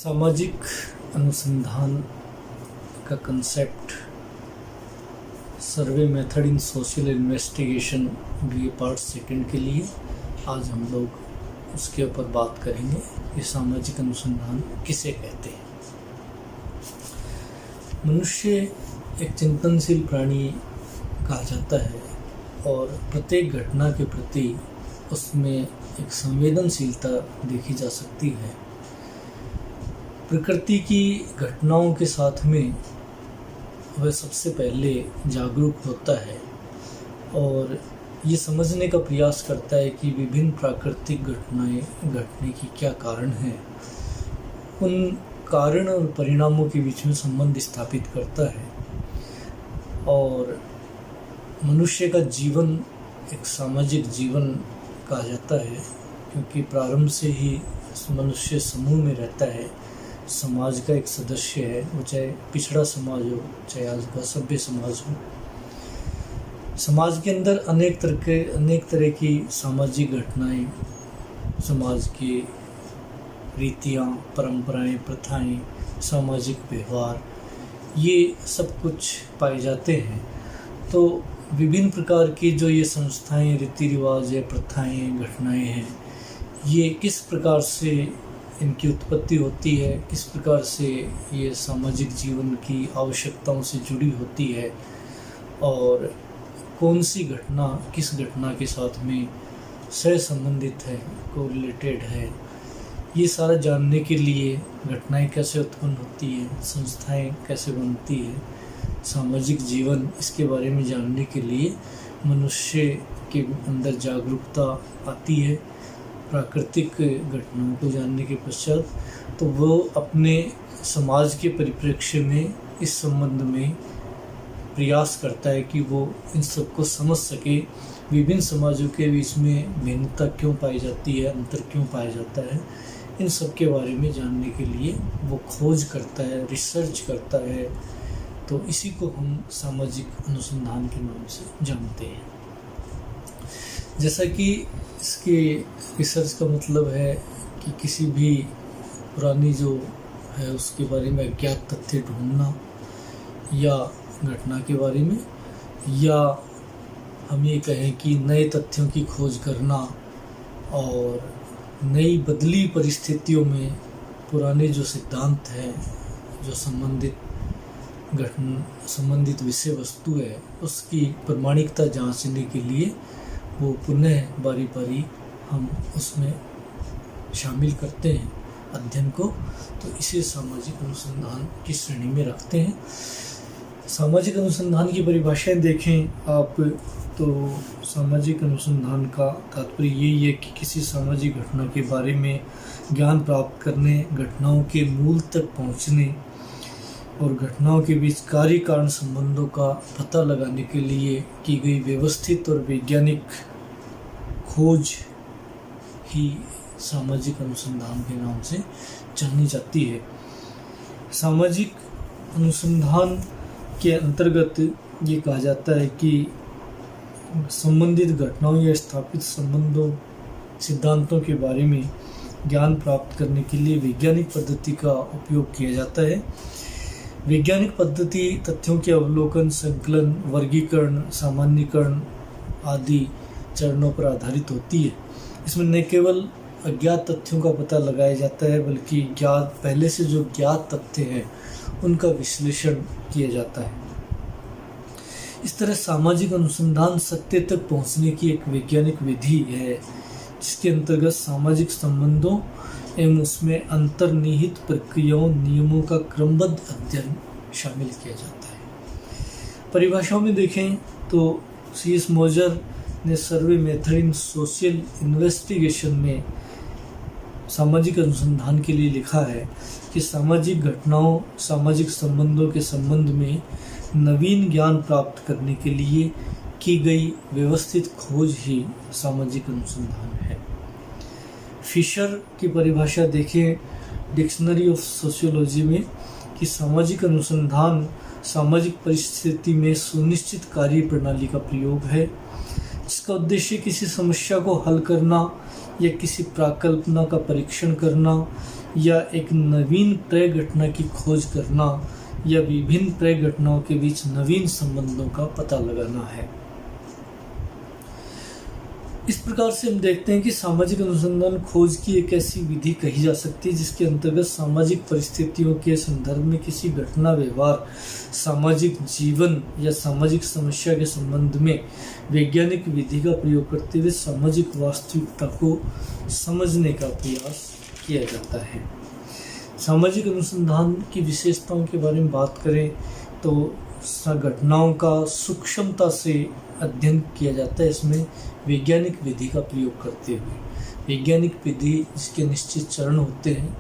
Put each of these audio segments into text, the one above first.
सामाजिक अनुसंधान का concept survey method in social investigation B part second के लिए आज हम लोग उसके ऊपर बात करेंगे कि सामाजिक अनुसंधान किसे कहते हैं। मनुष्य एक चिंतनशील प्राणी कहा जाता है और प्रत्येक घटना के प्रति उसमें एक संवेदनशीलता देखी जा सकती है। प्रकृति की घटनाओं के साथ में वह सबसे पहले जागरूक होता है और ये समझने का प्रयास करता है कि विभिन्न प्राकृतिक घटनाएं घटने की क्या कारण हैं। उन कारण और परिणामों के बीच में संबंध स्थापित करता है और मनुष्य का जीवन एक सामाजिक जीवन कहा जाता है, क्योंकि प्रारंभ से ही मनुष्य समूह में रहता है, समाज का एक सदस्य है। वो चाहे पिछड़ा समाज हो, चाहे आज का सभ्य समाज हो। समाज के अंदर अनेक तरह की सामाजिक घटनाएं, समाज की रीतियाँ, परंपराएं, प्रथाएं, सामाजिक व्यवहार, ये सब कुछ पाए जाते हैं। तो विभिन्न प्रकार की जो ये संस्थाएं, रीति रिवाज है, प्रथाएं, घटनाएं हैं, ये किस प्रकार से इनकी उत्पत्ति होती है, किस प्रकार से ये सामाजिक जीवन की आवश्यकताओं से जुड़ी होती है और कौन सी घटना किस घटना के साथ में सहसंबंधित है, कोरिलेटेड है, ये सारा जानने के लिए घटनाएं कैसे उत्पन्न होती है, संस्थाएं कैसे बनती है, सामाजिक जीवन, इसके बारे में जानने के लिए मनुष्य के अंदर जागरूकता आती है। प्राकृतिक घटनाओं को जानने के पश्चात तो वो अपने समाज के परिप्रेक्ष्य में इस संबंध में प्रयास करता है कि वो इन सबको समझ सके। विभिन्न समाजों के बीच में भिन्नता क्यों पाई जाती है, अंतर क्यों पाया जाता है, इन सब के बारे में जानने के लिए वो खोज करता है, रिसर्च करता है। तो इसी को हम सामाजिक अनुसंधान के नाम से जानते हैं। जैसा कि इसके रिसर्च का मतलब है कि किसी भी पुरानी जो है उसके बारे में अज्ञात तथ्य ढूंढना, या घटना के बारे में, या हम ये कहें कि नए तथ्यों की खोज करना और नई बदली परिस्थितियों में पुराने जो सिद्धांत हैं, जो संबंधित विषय वस्तु है, उसकी प्रमाणिकता जांचने के लिए वो पुनः बारी बारी हम उसमें शामिल करते हैं अध्ययन को। तो इसे सामाजिक अनुसंधान की श्रेणी में रखते हैं। सामाजिक अनुसंधान की परिभाषाएं देखें आप तो सामाजिक अनुसंधान का तात्पर्य यही है कि किसी सामाजिक घटना के बारे में ज्ञान प्राप्त करने, घटनाओं के मूल तक पहुंचने और घटनाओं के बीच कार्य कारण संबंधों का पता लगाने के लिए की गई व्यवस्थित और वैज्ञानिक खोज ही सामाजिक अनुसंधान के नाम से जानी जाती है। सामाजिक अनुसंधान के अंतर्गत ये कहा जाता है कि संबंधित घटनाओं या स्थापित संबंधों, सिद्धांतों के बारे में ज्ञान प्राप्त करने के लिए वैज्ञानिक पद्धति का उपयोग किया जाता है। वैज्ञानिक पद्धति तथ्यों के अवलोकन, संकलन, वर्गीकरण, सामान्यीकरण आदि चरणों पर आधारित होती है। इसमें न केवल अज्ञात तथ्यों का पता लगाया जाता है, बल्कि पहले से जो ज्ञात तथ्य हैं उनका विश्लेषण किया जाता है। इस तरह सामाजिक अनुसंधान सत्य तक पहुंचने की एक वैज्ञानिक विधि है, जिसके अंतर्गत सामाजिक संबंधों एवं उसमें अंतर्निहित प्रक्रियाओं, नियमों का क्रमबद्ध अध्ययन शामिल किया जाता है। परिभाषाओं में देखें तो C.S. मोजर ने सर्वे मेथड इन सोशल इन्वेस्टिगेशन में सामाजिक अनुसंधान के लिए लिखा है कि सामाजिक घटनाओं, सामाजिक संबंधों के संबंध में नवीन ज्ञान प्राप्त करने के लिए की गई व्यवस्थित खोज ही सामाजिक अनुसंधान है। फिशर की परिभाषा देखें डिक्शनरी ऑफ सोशियोलॉजी में कि सामाजिक अनुसंधान सामाजिक परिस्थिति में सुनिश्चित कार्य प्रणाली का प्रयोग है, जिसका उद्देश्य किसी समस्या को हल करना या किसी प्राकल्पना का परीक्षण करना या एक नवीन प्रेय घटना की खोज करना या विभिन्न प्रेय घटनाओं के बीच नवीन संबंधों का पता लगाना है। इस प्रकार से हम देखते हैं कि सामाजिक अनुसंधान खोज की एक ऐसी विधि कही जा सकती है जिसके अंतर्गत सामाजिक परिस्थितियों के संदर्भ में किसी घटना, व्यवहार, सामाजिक जीवन या सामाजिक समस्या के संबंध में वैज्ञानिक विधि का प्रयोग करते हुए सामाजिक वास्तविकता को समझने का प्रयास किया जाता है। सामाजिक अनुसंधान की विशेषताओं के बारे में बात करें तो घटनाओं का सूक्ष्मता से अध्ययन किया जाता है। इसमें वैज्ञानिक विधि का प्रयोग करते हुए वैज्ञानिक विधि जिसके निश्चित चरण होते हैं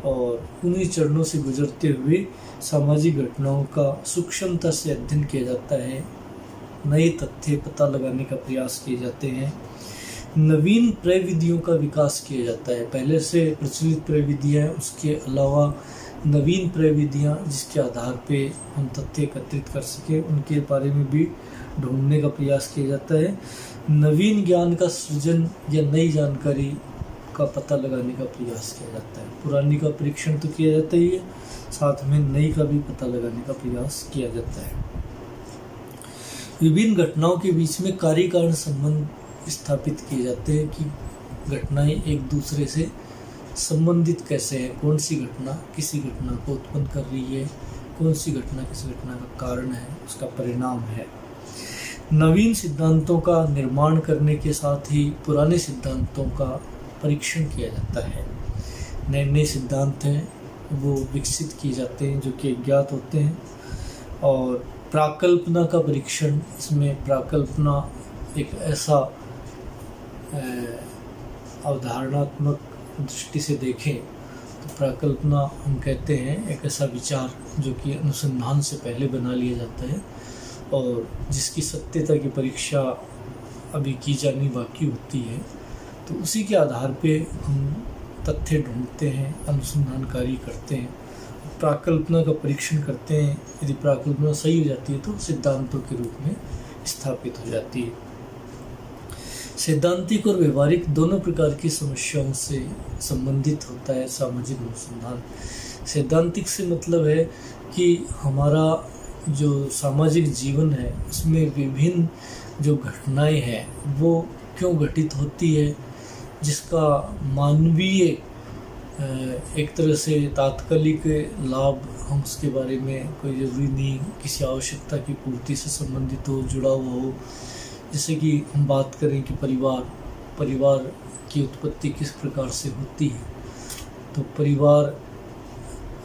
और उन्हीं चरणों से गुजरते हुए सामाजिक घटनाओं का सूक्ष्मता से अध्ययन किया जाता है। नए तथ्य पता लगाने का प्रयास किए जाते हैं। नवीन प्रय विधियों का विकास किया जाता है। पहले से प्रचलित प्रय विधियाँ, उसके अलावा नवीन प्रय विधियाँ जिसके आधार पे हम तथ्य एकत्रित कर सकें, उनके बारे में भी ढूंढने का प्रयास किया जाता है। नवीन ज्ञान का सृजन या नई जानकारी का पता लगाने का प्रयास किया जाता है। पुरानी का परीक्षण तो किया जाता ही है, साथ में नई का भी पता लगाने का प्रयास किया जाता है। विभिन्न घटनाओं के बीच में कार्य कारण संबंध स्थापित किए जाते हैं कि घटनाएं एक दूसरे से संबंधित कैसे हैं, कौन सी घटना किसी घटना को उत्पन्न कर रही है, कौन सी घटना किसी घटना का कारण है, उसका परिणाम है। नवीन सिद्धांतों का निर्माण करने के साथ ही पुराने सिद्धांतों का परीक्षण किया जाता है। नए नए सिद्धांत हैं वो विकसित किए जाते हैं जो कि अज्ञात होते हैं। और प्राकल्पना का परीक्षण, इसमें प्राकल्पना एक ऐसा अवधारणात्मक दृष्टि से देखें तो प्राकल्पना हम कहते हैं एक ऐसा विचार जो कि अनुसंधान से पहले बना लिया जाता है और जिसकी सत्यता की परीक्षा अभी की जानी बाकी होती है। तो उसी के आधार पे हम तथ्य ढूंढते हैं, अनुसंधान कार्य करते हैं, प्राकल्पना का परीक्षण करते हैं। यदि प्राकल्पना सही हो जाती है तो सिद्धांतों के रूप में स्थापित हो जाती है। सैद्धांतिक और व्यवहारिक दोनों प्रकार की समस्याओं से संबंधित होता है सामाजिक अनुसंधान। सैद्धांतिक से मतलब है कि हमारा जो सामाजिक जीवन है उसमें विभिन्न जो घटनाएं हैं वो क्यों घटित होती है, जिसका मानवीय एक तरह से तात्कालिक लाभ, हम उसके बारे में कोई ज़रूरी नहीं किसी आवश्यकता की पूर्ति से संबंधित हो, जुड़ा हुआ हो। जैसे कि हम बात करें कि परिवार की उत्पत्ति किस प्रकार से होती है, तो परिवार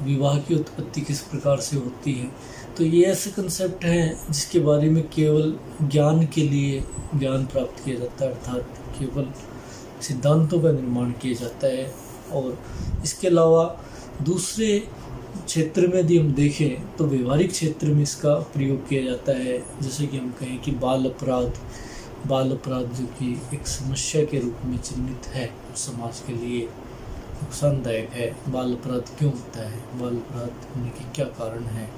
विवाह की उत्पत्ति किस प्रकार से होती है। तो ये ऐसे कंसेप्ट हैं जिसके बारे में केवल ज्ञान के लिए ज्ञान प्राप्त किया जाता है, अर्थात केवल सिद्धांतों का निर्माण किया जाता है। और इसके अलावा दूसरे क्षेत्र में यदि हम देखें तो व्यवहारिक क्षेत्र में इसका प्रयोग किया जाता है। जैसे कि हम कहें कि बाल अपराध जो कि एक समस्या के रूप में चिन्हित है, समाज के लिए नुकसानदायक है। बाल अपराध क्यों होता है, बाल अपराध होने के क्या कारण है,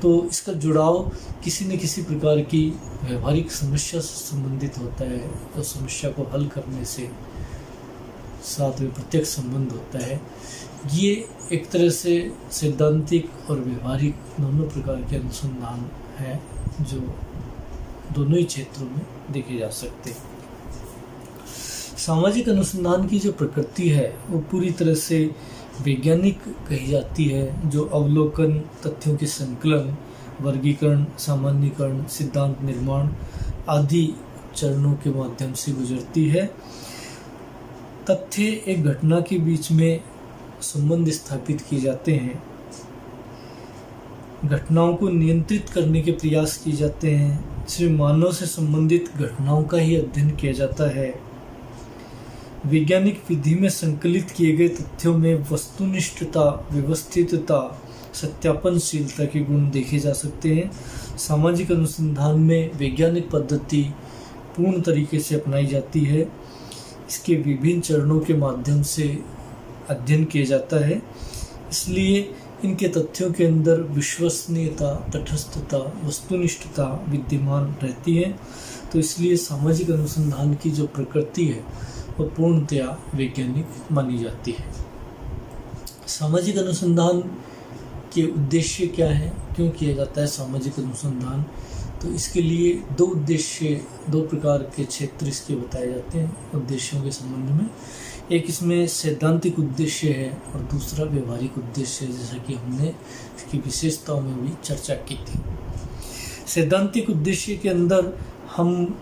तो इसका जुड़ाव किसी न किसी प्रकार की व्यवहारिक समस्या से संबंधित होता है। तो समस्या को हल करने से साथ में प्रत्यक्ष संबंध होता है। ये एक तरह से सैद्धांतिक और व्यवहारिक दोनों प्रकार के अनुसंधान हैं जो दोनों ही क्षेत्रों में देखे जा सकते हैं। सामाजिक अनुसंधान की जो प्रकृति है वो पूरी तरह से वैज्ञानिक कही जाती है, जो अवलोकन, तथ्यों के संकलन, वर्गीकरण, सामान्यीकरण, सिद्धांत निर्माण आदि चरणों के माध्यम से गुजरती है। तथ्य एक घटना के बीच में संबंध स्थापित किए जाते हैं, घटनाओं को नियंत्रित करने के प्रयास किए जाते हैं, सिर्फ मानव से संबंधित घटनाओं का ही अध्ययन किया जाता है। वैज्ञानिक विधि में संकलित किए गए तथ्यों में वस्तुनिष्ठता, व्यवस्थितता, सत्यापनशीलता के गुण देखे जा सकते हैं। सामाजिक अनुसंधान में वैज्ञानिक पद्धति पूर्ण तरीके से अपनाई जाती है। इसके विभिन्न चरणों के माध्यम से अध्ययन किया जाता है, इसलिए इनके तथ्यों के अंदर विश्वसनीयता, तटस्थता, वस्तुनिष्ठता विद्यमान रहती है। तो इसलिए सामाजिक अनुसंधान की जो प्रकृति है वो पूर्णतया वैज्ञानिक मानी जाती है। सामाजिक अनुसंधान के उद्देश्य क्या है, क्यों किया जाता है सामाजिक अनुसंधान? तो इसके लिए दो प्रकार के क्षेत्र इसके बताए जाते हैं उद्देश्यों के संबंध में। एक इसमें सैद्धांतिक उद्देश्य है और दूसरा व्यवहारिक उद्देश्य है, जैसा कि हमने इसकी विशेषताओं में भी चर्चा की थी। सैद्धांतिक उद्देश्य के अंदर हम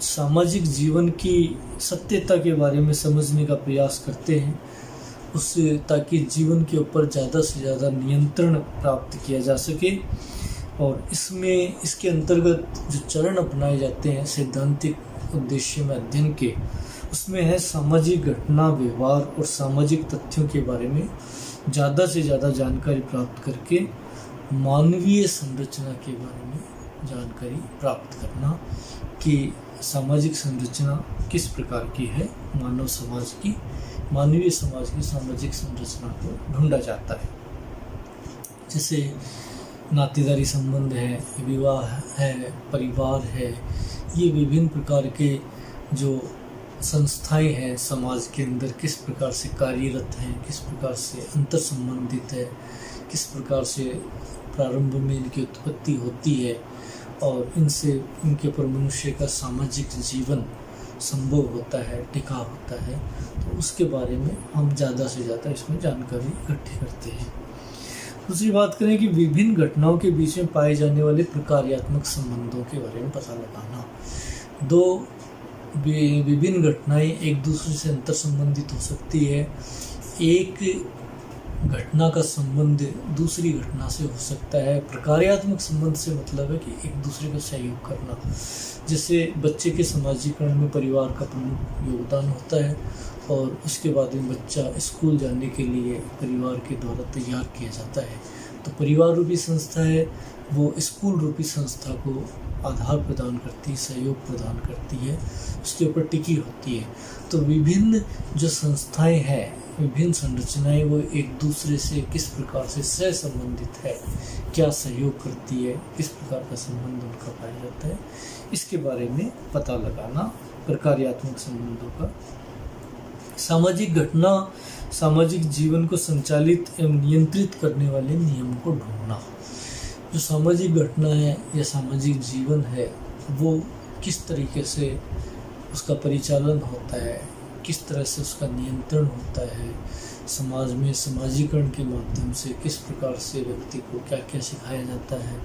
सामाजिक जीवन की सत्यता के बारे में समझने का प्रयास करते हैं, उससे ताकि जीवन के ऊपर ज़्यादा से ज़्यादा नियंत्रण प्राप्त किया जा सके। और इसके अंतर्गत जो चरण अपनाए जाते हैं सैद्धांतिक उद्देश्य में अध्ययन के, उसमें है सामाजिक घटना, व्यवहार और सामाजिक तथ्यों के बारे में ज़्यादा से ज़्यादा जानकारी प्राप्त करके मानवीय संरचना के बारे में जानकारी प्राप्त करना कि सामाजिक संरचना किस प्रकार की है, मानवीय समाज की सामाजिक संरचना को ढूंढा जाता है। जैसे नातेदारी संबंध है, विवाह है, परिवार है, ये विभिन्न प्रकार के जो संस्थाएं हैं समाज के अंदर किस प्रकार से कार्यरत हैं, किस प्रकार से अंतर संबंधित है, किस प्रकार से प्रारंभ में इनकी उत्पत्ति होती है और इनके ऊपर मनुष्य का सामाजिक जीवन संभव होता है, टिका होता है, तो उसके बारे में हम ज़्यादा से ज़्यादा इसमें जानकारी इकट्ठी करते हैं। दूसरी बात करें कि विभिन्न घटनाओं के बीच में पाए जाने वाले प्रकार्यात्मक संबंधों के बारे में पता लगाना। दो विभिन्न घटनाएं एक दूसरे से अंतर संबंधित हो सकती है, एक घटना का संबंध दूसरी घटना से हो सकता है। प्रकार्यात्मक संबंध से मतलब है कि एक दूसरे का सहयोग करना। जैसे बच्चे के समाजीकरण में परिवार का प्रमुख योगदान होता है और उसके बाद में बच्चा स्कूल जाने के लिए परिवार के द्वारा तैयार किया जाता है, तो परिवार रूपी संस्था है वो स्कूल रूपी संस्था को आधार प्रदान करती है, सहयोग प्रदान करती है, उसके ऊपर टिकी होती है। तो विभिन्न जो संस्थाएं हैं, विभिन्न संरचनाएं, वो एक दूसरे से किस प्रकार से सह संबंधित है, क्या सहयोग करती है, किस प्रकार का संबंध उनका पाया जाता है, इसके बारे में पता लगाना प्रकार्यात्मक संबंधों का। सामाजिक घटना सामाजिक जीवन को संचालित एवं नियंत्रित करने वाले नियम को ढूंढना। जो सामाजिक घटना है या सामाजिक जीवन है वो किस तरीके से उसका परिचालन होता है, किस तरह से उसका नियंत्रण होता है, समाज में समाजीकरण के माध्यम से किस प्रकार से व्यक्ति को क्या क्या सिखाया जाता है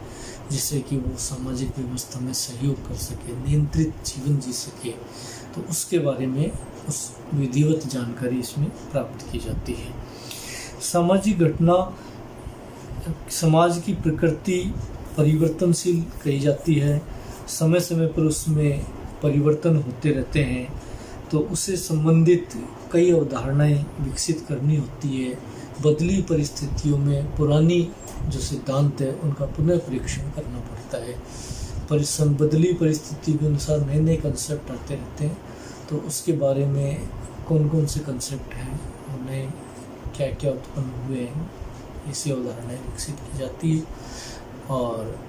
जिससे कि वो सामाजिक व्यवस्था में सहयोग कर सके, नियंत्रित जीवन जी सके, तो उसके बारे में उस विधिवत जानकारी इसमें प्राप्त की जाती है। सामाजिक घटना समाज की प्रकृति परिवर्तनशील कही जाती है, समय समय पर उसमें परिवर्तन होते रहते हैं, तो उससे संबंधित कई अवधारणाएं विकसित करनी होती है। बदली परिस्थितियों में पुरानी जो सिद्धांत है उनका पुनः परीक्षण करना पड़ता है। बदली परिस्थिति के अनुसार नए नए कंसेप्ट आते रहते हैं, तो उसके बारे में कौन कौन से कंसेप्ट हैं और नए क्या क्या उत्पन्न हुए हैं, ऐसी अवधारणाएं विकसित की जाती है और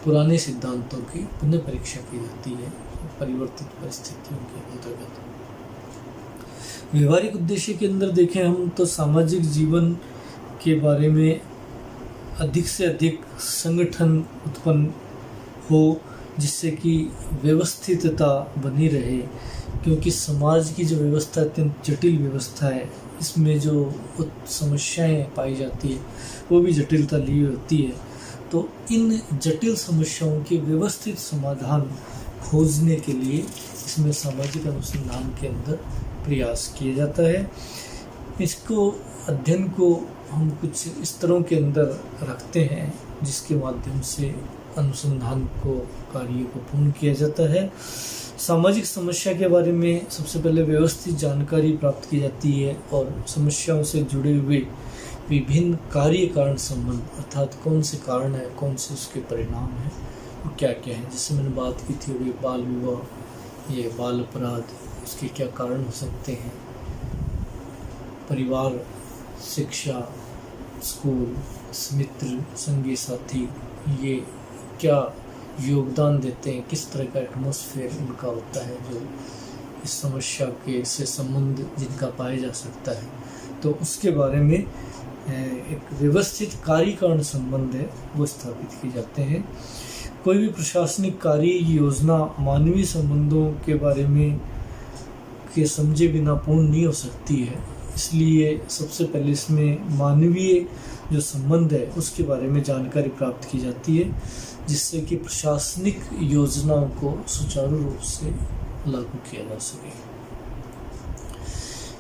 पुराने सिद्धांतों की पुनः परीक्षा की जाती है परिवर्तित परिस्थितियों के अंतर्गत। व्यवहारिक उद्देश्य के अंदर देखें हम तो सामाजिक जीवन के बारे में अधिक से अधिक संगठन उत्पन्न हो जिससे कि व्यवस्थितता बनी रहे, क्योंकि समाज की जो व्यवस्था अत्यंत जटिल व्यवस्था है, इसमें जो समस्याएं पाई जाती है वो भी जटिलता ली होती है। तो इन जटिल समस्याओं के व्यवस्थित समाधान खोजने के लिए इसमें सामाजिक अनुसंधान के अंदर प्रयास किया जाता है। इसको अध्ययन को हम कुछ स्तरों के अंदर रखते हैं जिसके माध्यम से अनुसंधान को कार्य को पूर्ण किया जाता है। सामाजिक समस्या के बारे में सबसे पहले व्यवस्थित जानकारी प्राप्त की जाती है और समस्याओं से जुड़े हुए विभिन्न कार्य कारण संबंध, अर्थात कौन से कारण है, कौन से उसके परिणाम हैं और क्या क्या है। जैसे मैंने बात की थी अभी बाल विवाह, ये बाल अपराध, उसके क्या कारण हो सकते हैं, परिवार, शिक्षा, स्कूल, मित्र, संगी साथी, ये क्या योगदान देते हैं, किस तरह का एटमॉस्फेयर उनका होता है जो इस समस्या के से संबंध जिनका पाया जा सकता है, तो उसके बारे में एक व्यवस्थित कार्य कारण संबंध है वो स्थापित किए जाते हैं। कोई भी प्रशासनिक कार्य योजना मानवीय संबंधों के बारे में के समझे बिना पूर्ण नहीं हो सकती है, इसलिए सबसे पहले इसमें मानवीय जो संबंध है उसके बारे में जानकारी प्राप्त की जाती है, जिससे कि प्रशासनिक योजनाओं को सुचारू रूप से लागू किया जा सके।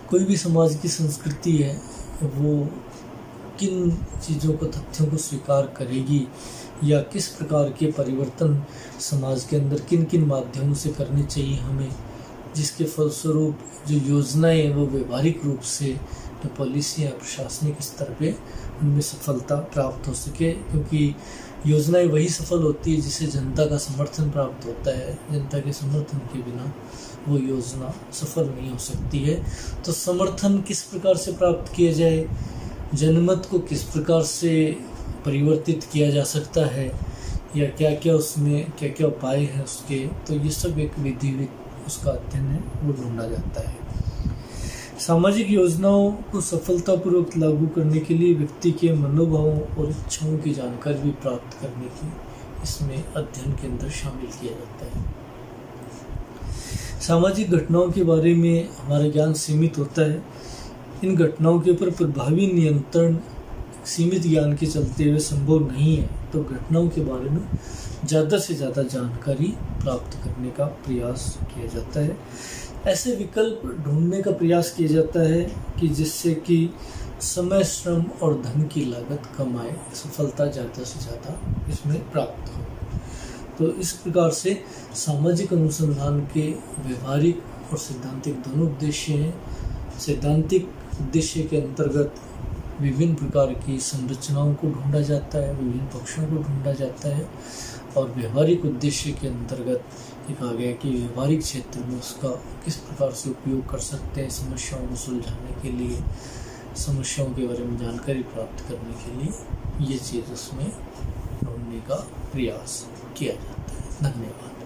कोई भी समाज की संस्कृति है वो किन चीज़ों को, तथ्यों को स्वीकार करेगी या किस प्रकार के परिवर्तन समाज के अंदर किन किन माध्यमों से करने चाहिए हमें, जिसके फलस्वरूप जो योजनाएं हैं वो व्यवहारिक रूप से जो पॉलिसी है प्रशासनिक स्तर पे उनमें सफलता प्राप्त हो सके, क्योंकि योजनाएं वही सफल होती है जिसे जनता का समर्थन प्राप्त होता है। जनता के समर्थन के बिना वो योजना सफल नहीं हो सकती है। तो समर्थन किस प्रकार से प्राप्त किया जाए, जनमत को किस प्रकार से परिवर्तित किया जा सकता है, या क्या क्या उसमें क्या क्या उपाय हैं उसके, तो ये सब एक विधि उसका अध्ययन है वो ढूंढा जाता है। सामाजिक योजनाओं को सफलतापूर्वक लागू करने के लिए व्यक्ति के मनोभावों और इच्छाओं की जानकारी भी प्राप्त करने की इसमें अध्ययन के अंदर शामिल किया जाता है। सामाजिक घटनाओं के बारे में हमारा ज्ञान सीमित होता है। इन घटनाओं के ऊपर प्रभावी नियंत्रण सीमित ज्ञान के चलते हुए संभव नहीं है, तो घटनाओं के बारे में ज़्यादा से ज़्यादा जानकारी प्राप्त करने का प्रयास किया जाता है। ऐसे विकल्प ढूंढने का प्रयास किया जाता है कि जिससे कि समय, श्रम और धन की लागत कम आए, सफलता ज़्यादा से ज़्यादा इसमें प्राप्त हो। तो इस प्रकार से सामाजिक अनुसंधान के व्यवहारिक और सैद्धांतिक दोनों उद्देश्य हैं। सैद्धांतिक उद्देश्य के अंतर्गत विभिन्न प्रकार की संरचनाओं को ढूंढा जाता है, विभिन्न पक्षों को ढूंढा जाता है, और व्यवहारिक उद्देश्य के अंतर्गत ये कहा गया कि व्यवहारिक क्षेत्र में उसका किस प्रकार से उपयोग कर सकते हैं समस्याओं को सुलझाने के लिए, समस्याओं के बारे में जानकारी प्राप्त करने के लिए ये चीज़ उसमें ढूंढने का प्रयास किया जाता है। धन्यवाद।